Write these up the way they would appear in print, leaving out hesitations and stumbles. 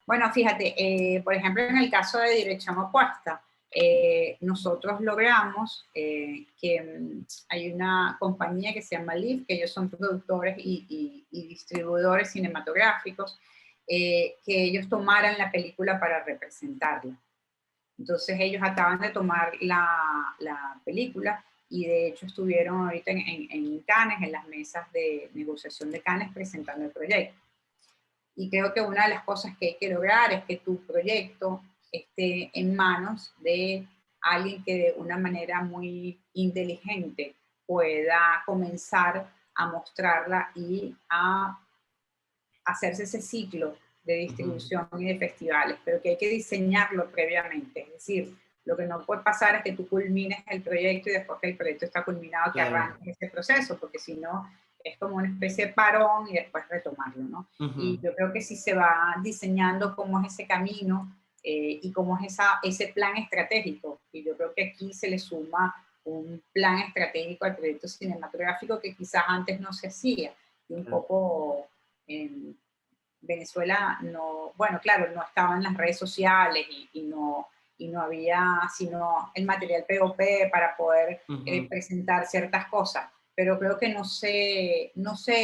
Bueno, fíjate, por ejemplo, en el caso de Dirección Opuesta, nosotros logramos que hay una compañía que se llama LIV, que ellos son productores y distribuidores cinematográficos, que ellos tomaran la película para representarla. Entonces ellos acaban de tomar la película y de hecho estuvieron ahorita en Cannes, en las mesas de negociación de Cannes, presentando el proyecto. Y creo que una de las cosas que hay que lograr es que tu proyecto esté en manos de alguien que de una manera muy inteligente pueda comenzar a mostrarla y a hacerse ese ciclo de Ujú, distribución y de festivales, pero que hay que diseñarlo previamente. Es decir, lo que no puede pasar es que tú culmines el proyecto y después que el proyecto está culminado, que claro. arranques ese proceso, porque si no, es como una especie de parón y después retomarlo, ¿no? Y Ujú, yo creo que si se va diseñando cómo es ese camino y cómo es ese plan estratégico, y yo creo que aquí se le suma un plan estratégico al proyecto cinematográfico que quizás antes no se hacía, y un claro. poco en Venezuela no, bueno, claro, no estaban las redes sociales y no había sino el material POP para poder Ujú, presentar ciertas cosas, pero creo que no se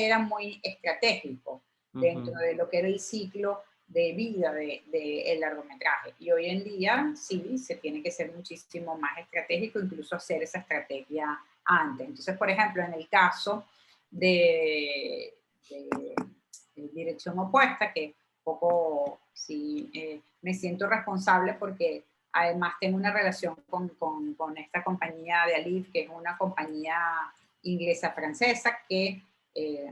era muy estratégico dentro ujú, de lo que era el ciclo de vida el largometraje. Y hoy en día sí, se tiene que ser muchísimo más estratégico, incluso hacer esa estrategia antes. Entonces, por ejemplo, en el caso de Dirección Opuesta, que un poco sí me siento responsable porque además tengo una relación con esta compañía de Alif, que es una compañía inglesa-francesa, que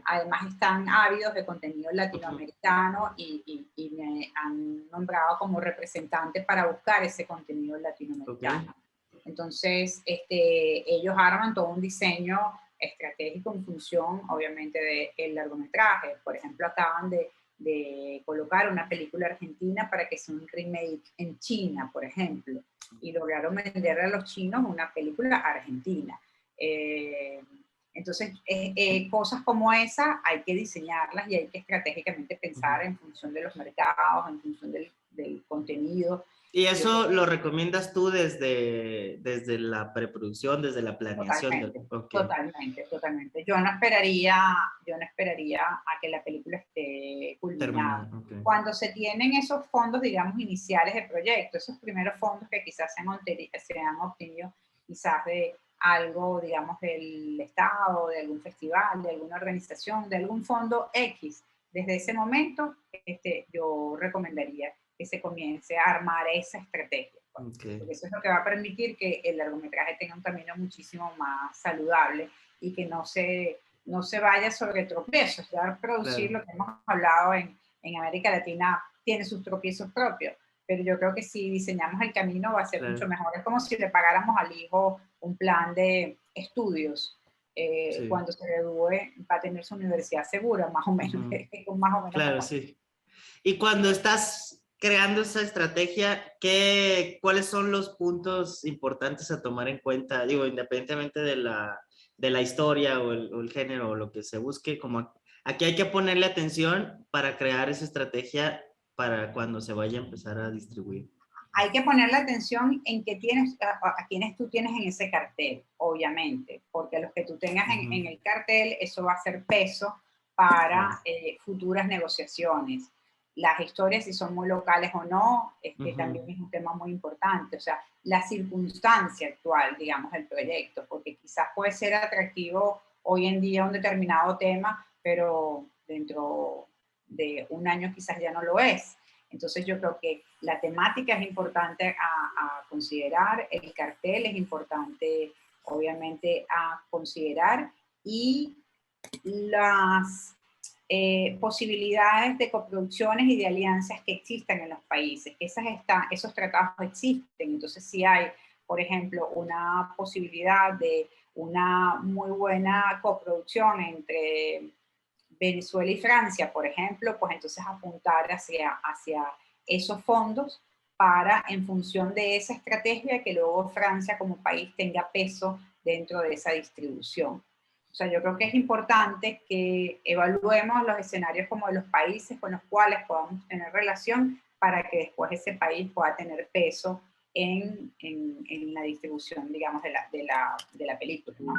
además están ávidos de contenido ujú, latinoamericano y me han nombrado como representante para buscar ese contenido ok. latinoamericano. Entonces, ellos arman todo un diseño estratégico en función, obviamente, del largometraje. Por ejemplo, acaban de colocar una película argentina para que sea un remake en China, por ejemplo, y lograron venderle a los chinos una película argentina. Eh, entonces, cosas como esa hay que diseñarlas y hay que estratégicamente pensar Ujú. en función de los mercados, en función del contenido. Y Y yo creo eso que lo recomiendas tú desde la preproducción, desde la planeación del... totalmente, Ok, totalmente, totalmente. Yo no esperaría a que la película esté culminada. terminado, ok. Cuando se tienen esos fondos, digamos, iniciales de proyecto, esos primeros fondos que quizás se han obtenido quizás de algo, digamos, del Estado, de algún festival, de alguna organización, de algún fondo X, desde ese momento yo recomendaría que se comience a armar esa estrategia, pues, Ok, porque eso es lo que va a permitir que el largometraje tenga un camino muchísimo más saludable y que no se vaya sobre tropiezos. Ya producir claro, lo que hemos hablado en América Latina tiene sus tropiezos propios, pero yo creo que si diseñamos el camino va a ser mucho claro, mejor. Es como si le pagáramos al hijo un plan de estudios. sí. Cuando se gradúe va a tener su universidad segura, más o menos, Ujú, más o menos claro, como así. sí. Y cuando estás creando esa estrategia, ¿cuáles son los puntos importantes a tomar en cuenta? Digo, independientemente de la historia o el género o lo que se busque, como aquí hay que ponerle atención para crear esa estrategia para cuando se vaya a empezar a distribuir. Hay que ponerle atención en qué tienes, a quienes tú tienes en ese cartel, obviamente, porque los que tú tengas en Ujú, el cartel, eso va a ser peso claro. para futuras negociaciones. Las historias, si son muy locales o no, también Ujú, es un tema muy importante. O sea, la circunstancia actual, digamos, del proyecto, porque quizás puede ser atractivo hoy en día un determinado tema, pero dentro de un año quizás ya no lo es. Entonces yo creo que la temática es importante a considerar, el cartel es importante obviamente a considerar y las posibilidades de coproducciones y de alianzas que existan en los países. Esos tratados existen, entonces si hay, por ejemplo, una posibilidad de una muy buena coproducción entre Venezuela y Francia, por ejemplo, pues entonces apuntar hacia esos fondos para, en función de esa estrategia, que luego Francia como país tenga peso dentro de esa distribución. O sea, yo creo que es importante que evaluemos los escenarios como de los países con los cuales podamos tener relación para que después ese país pueda tener peso en la distribución, digamos, de la película, ¿no?